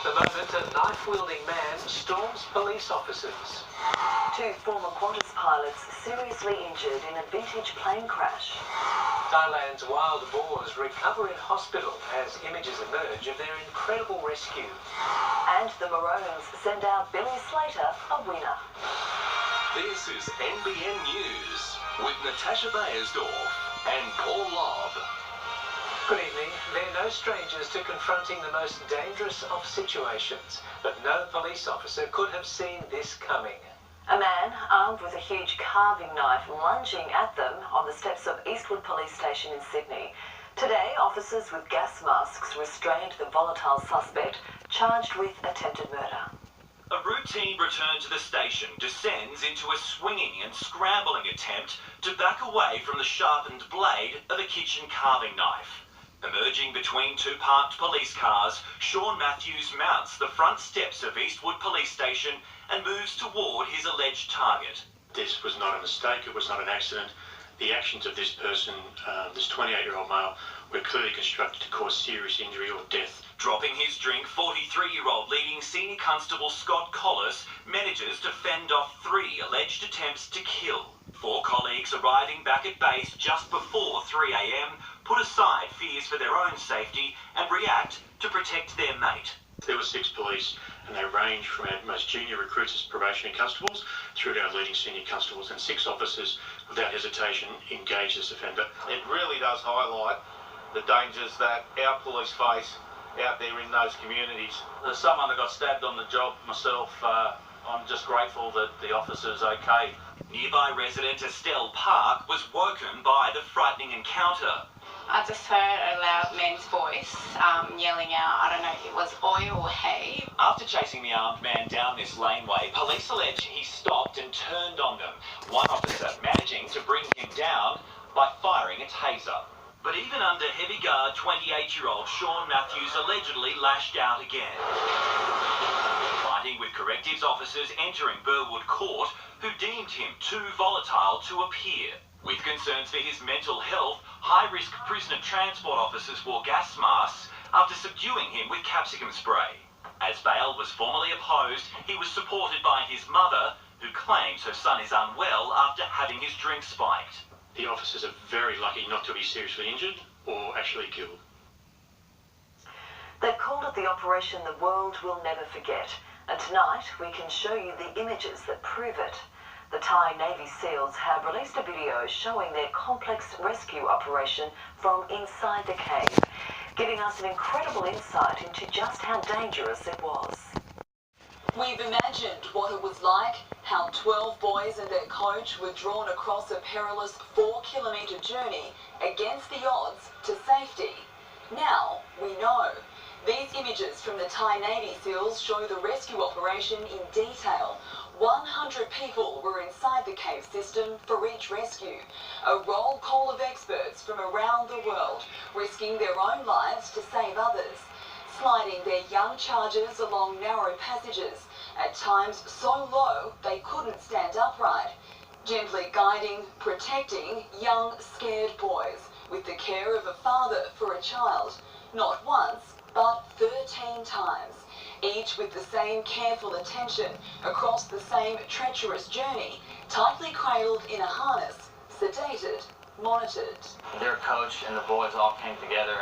The moment a knife-wielding man storms police officers. Two former Qantas pilots seriously injured in a vintage plane crash. Thailand's wild boars recover in hospital as images emerge of their incredible rescue. And the Maroons send out Billy Slater a winner. This is NBN News with Natasha Beyersdorf and Paul Lobb. Good evening. They're no strangers to confronting the most dangerous of situations, but no police officer could have seen this coming. A man armed with a huge carving knife lunging at them on the steps of Eastwood Police Station in Sydney. Today, officers with gas masks restrained the volatile suspect charged with attempted murder. A routine return to the station descends into a swinging and scrambling attempt to back away from the sharpened blade of a kitchen carving knife. Emerging between two parked police cars, Sean Matthews mounts the front steps of Eastwood Police Station and moves toward his alleged target. This was not a mistake, it was not an accident. The actions of this person, this 28-year-old male, were clearly constructed to cause serious injury or death. Dropping his drink, 43-year-old leading Senior Constable Scott Collis manages to fend off 3 alleged attempts to kill. 4 colleagues arriving back at base just before 3 a.m. put aside fears for their own safety and react to protect their mate. There were 6 police, and they range from our most junior recruits as probationary constables through to our leading senior constables, and 6 officers, without hesitation, engaged this offender. It really does highlight the dangers that our police face out there in those communities. There's someone that got stabbed on the job myself. I'm just grateful that the officer's okay. Nearby resident Estelle Park was woken by the frightening encounter. I just heard a loud man's voice yelling out, I don't know if it was oil or hay. After chasing the armed man down this laneway, police allege he stopped and turned on them, one officer managing to bring him down by firing a taser. But even under heavy guard, 28-year-old Sean Matthews allegedly lashed out again. Fighting with correctives officers entering Burwood Court, who deemed him too volatile to appear. With concerns for his mental health, high-risk prisoner transport officers wore gas masks after subduing him with capsicum spray. As bail was formally opposed, he was supported by his mother, who claims her son is unwell after having his drink spiked. The officers are very lucky not to be seriously injured or actually killed. They've called it the operation the world will never forget, and tonight we can show you the images that prove it. The Thai Navy SEALs have released a video showing their complex rescue operation from inside the cave, giving us an incredible insight into just how dangerous it was. We've imagined what it was like, how 12 boys and their coach were drawn across a perilous 4-kilometre journey against the odds to safety. Now we know. These images from the Thai Navy SEALs show the rescue operation in detail. 100 people were inside the cave system for each rescue. A roll call of experts from around the world, risking their own lives to save others, sliding their young chargers along narrow passages, at times so low they couldn't stand upright, gently guiding, protecting young, scared boys with the care of a father for a child, not once, but 13 times, each with the same careful attention across the same treacherous journey, tightly cradled in a harness, sedated, monitored. Their coach and the boys all came together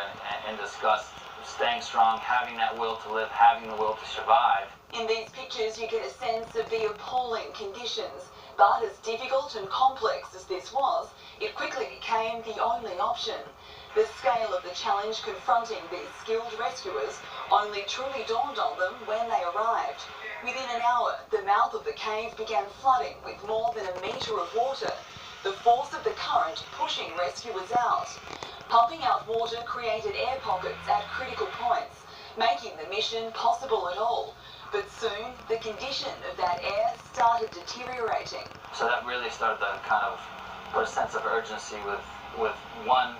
and discussed staying strong, having that will to live, having the will to survive. In these pictures you get a sense of the appalling conditions, but as difficult and complex as this was, it quickly became the only option. The scale of the challenge confronting these skilled rescuers only truly dawned on them when they arrived. Within an hour, the mouth of the cave began flooding with more than a metre of water, the force of the current pushing rescuers out. Pumping out water created air pockets at critical points, making the mission possible at all. But soon, the condition of that air started deteriorating. So that really started to kind of put a sense of urgency with one,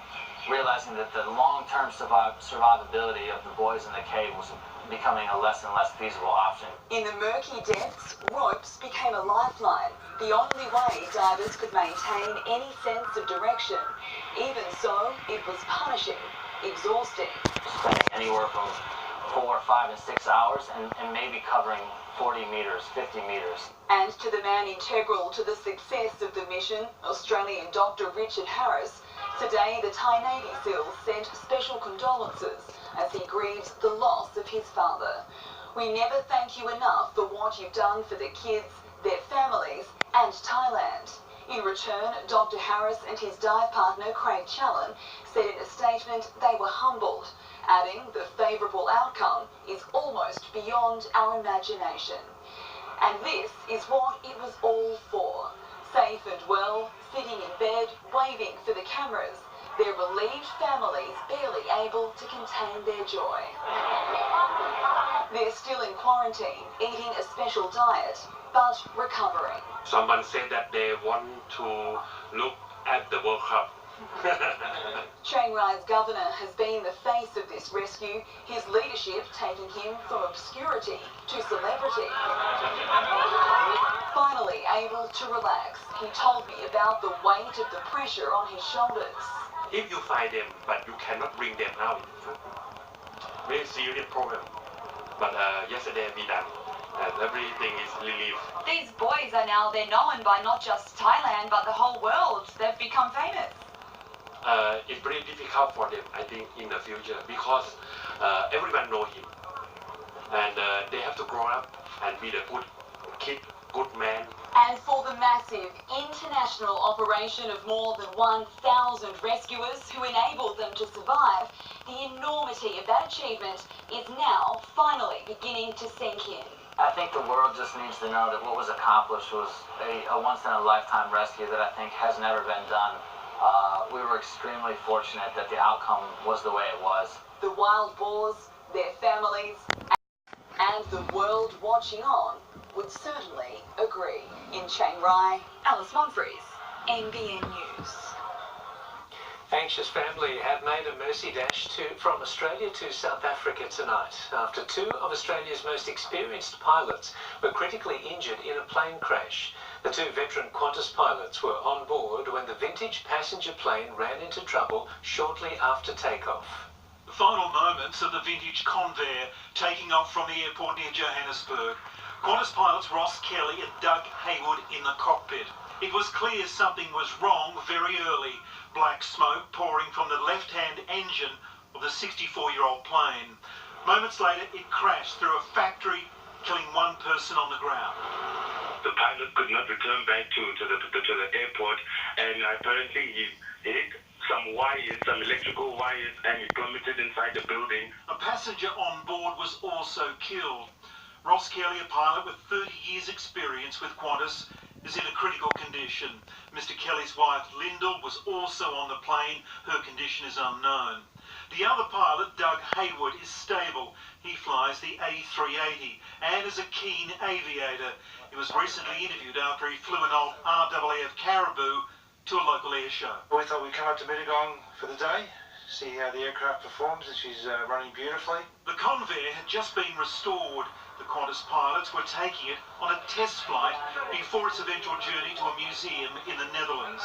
realizing that the long-term survivability of the boys in the cave was becoming a less and less feasible option. In the murky depths, ropes became a lifeline, the only way divers could maintain any sense of direction. Even so, it was punishing, exhausting. Spending anywhere from 4, 5, and 6 hours, and maybe covering 40 meters, 50 meters. And to the man integral to the success of the mission, Australian Dr. Richard Harris, today the Thai Navy SEAL sent special condolences as he grieves the loss of his father. We never thank you enough for what you've done for the kids, their families, and Thailand. In return, Dr. Harris and his dive partner Craig Challen said in a statement they were humbled, adding the favourable outcome is almost beyond our imagination. And this is what it was all for. Safe and well, sitting in bed, waving for the cameras, their relieved families barely able to contain their joy. They're still in quarantine, eating a special diet, but recovering. Someone said that they want to look at the World Cup. Chiang Rai's governor has been the face of this rescue, his leadership taking him from obscurity to celebrity. Finally able to relax, he told me about the weight of the pressure on his shoulders. If you find them, but you cannot bring them out, very serious problem. But yesterday we done, and everything is relief. These boys are now, they're known by not just Thailand, but the whole world. They've become famous. It's very difficult for them, I think, in the future, because everyone knows him. And they have to grow up and be the good kid, good man. And for the massive international operation of more than 1,000 rescuers who enabled them to survive, the enormity of that achievement is now finally beginning to sink in. I think the world just needs to know that what was accomplished was a once-in-a-lifetime rescue that I think has never been done. We were extremely fortunate that the outcome was the way it was. The wild boars, their families, and the world watching on would certainly agree. In Chiang Rai, Alice Monfries, NBN News. Anxious family have made a mercy dash from Australia to South Africa tonight after two of Australia's most experienced pilots were critically injured in a plane crash. The two veteran Qantas pilots were on board when the vintage passenger plane ran into trouble shortly after takeoff. The final moments of the vintage Convair taking off from the airport near Johannesburg. Qantas pilots Ross Kelly and Doug Haywood in the cockpit. It was clear something was wrong very early. Black smoke pouring from the left-hand engine of the 64-year-old plane. Moments later, it crashed through a factory, killing one person on the ground. The pilot could not return back to the airport, and apparently he hit some wires, some electrical wires, and he plummeted inside the building. A passenger on board was also killed. Ross Kelly, a pilot with 30 years' experience with Qantas, is in a critical condition. Mr. Kelly's wife, Lyndall, was also on the plane. Her condition is unknown. The other pilot, Doug Haywood, is stable. He flies the A380 and is a keen aviator. He was recently interviewed after he flew an old RAAF Caribou to a local air show. We thought we'd come up to Mittagong for the day, see how the aircraft performs, and she's running beautifully. The Convair had just been restored. The Qantas pilots were taking it on a test flight before its eventual journey to a museum in the Netherlands.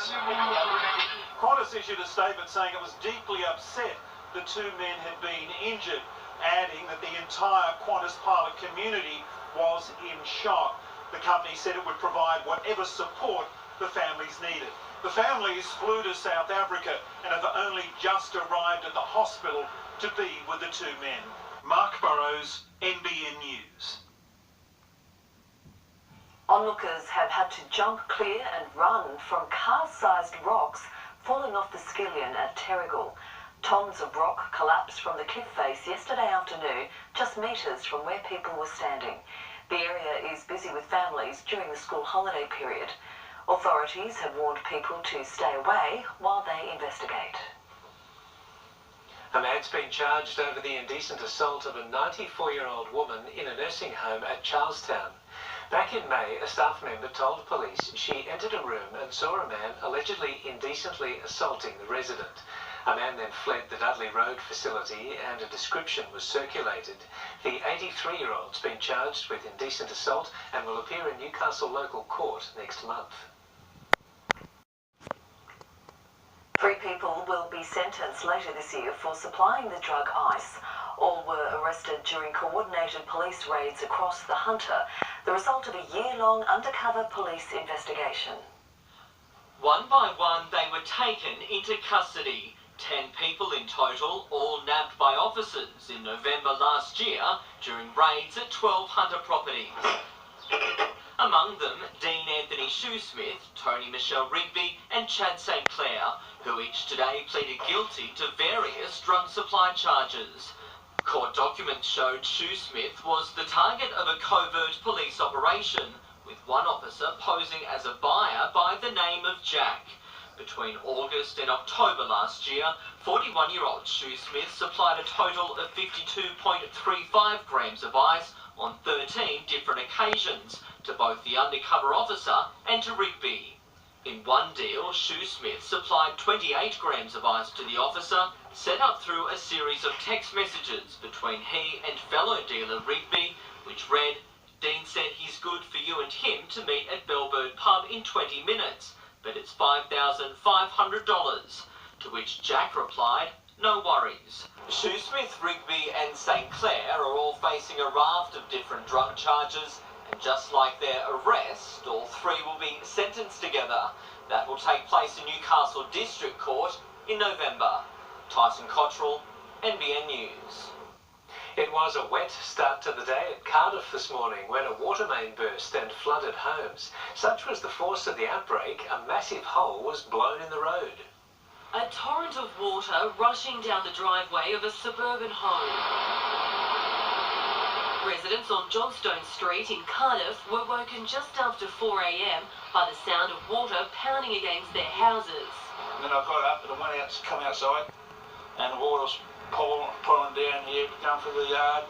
Qantas issued a statement saying it was deeply upset the two men had been injured, adding that the entire Qantas pilot community was in shock. The company said it would provide whatever support the families needed. The families flew to South Africa and have only just arrived at the hospital to be with the two men. Mark Burrows, NBN News. Onlookers have had to jump clear and run from car-sized rocks falling off the skillion at Terrigal. Tons of rock collapsed from the cliff face yesterday afternoon, just metres from where people were standing. The area is busy with families during the school holiday period. Authorities have warned people to stay away while they investigate. A man's been charged over the indecent assault of a 94-year-old woman in a nursing home at Charlestown. Back in May, a staff member told police she entered a room and saw a man allegedly indecently assaulting the resident. A man then fled the Dudley Road facility and a description was circulated. The 83-year-old's been charged with indecent assault and will appear in Newcastle local court next month. 3 people will be sentenced later this year for supplying the drug ice. All were arrested during coordinated police raids across the Hunter, the result of a year-long undercover police investigation. One by one, they were taken into custody. 10 people in total, all nabbed by officers in November last year during raids at 12 Hunter properties. Among them, Dean Anthony Shoesmith, Tony Michelle Rigby and Chad St Clair, who each today pleaded guilty to various drug supply charges. Court documents showed Shoesmith was the target of a covert police operation, with one officer posing as a buyer by the name of Jack. Between August and October last year, 41-year-old Shoesmith supplied a total of 52.35 grams of ice on 13 different occasions to both the undercover officer and to Rigby. In one deal, Shoesmith supplied 28 grams of ice to the officer, set up through a series of text messages between he and fellow dealer Rigby, which read, "Dean said he's good for you and him to meet at Bellbird Pub in 20 minutes, but it's $5,500, to which Jack replied, "No worries." Shoesmith, Rigby and St Clair are all facing a raft of different drug charges, and just like their arrest, all three will be sentenced together. That will take place in Newcastle District Court in November. Tyson Cottrell, NBN News. It was a wet start to the day at Cardiff this morning when a water main burst and flooded homes. Such was the force of the outbreak, a massive hole was blown in the road. A torrent of water rushing down the driveway of a suburban home. Residents on Johnstone Street in Cardiff were woken just after 4 a.m. by the sound of water pounding against their houses. And then I got up and I went out to come outside, and the water was pouring down here, going through the yard,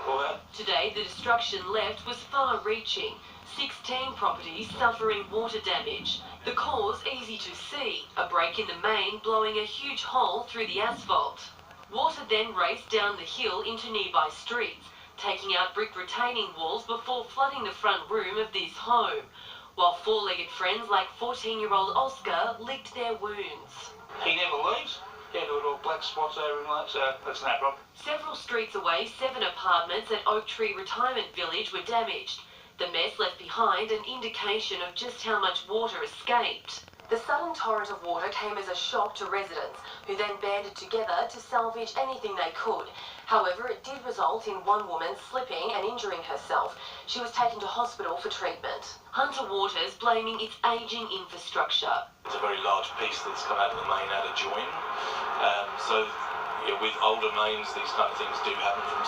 all that. Today, the destruction left was far-reaching. 16 properties suffering water damage. The cause easy to see, a break in the main blowing a huge hole through the asphalt. Water then raced down the hill into nearby streets, taking out brick retaining walls before flooding the front room of this home, while four-legged friends like 14-year-old Oscar licked their wounds. He never leaves. He had little black spots over him, so that's no problem. Several streets away, 7 apartments at Oak Tree Retirement Village were damaged. The mess left behind an indication of just how much water escaped. The sudden torrent of water came as a shock to residents, who then banded together to salvage anything they could. However, it did result in one woman slipping and injuring herself. She was taken to hospital for treatment. Hunter Waters blaming its ageing infrastructure. It's a very large piece that's come out of the main out of join. So with older mains, these kind of things do happen from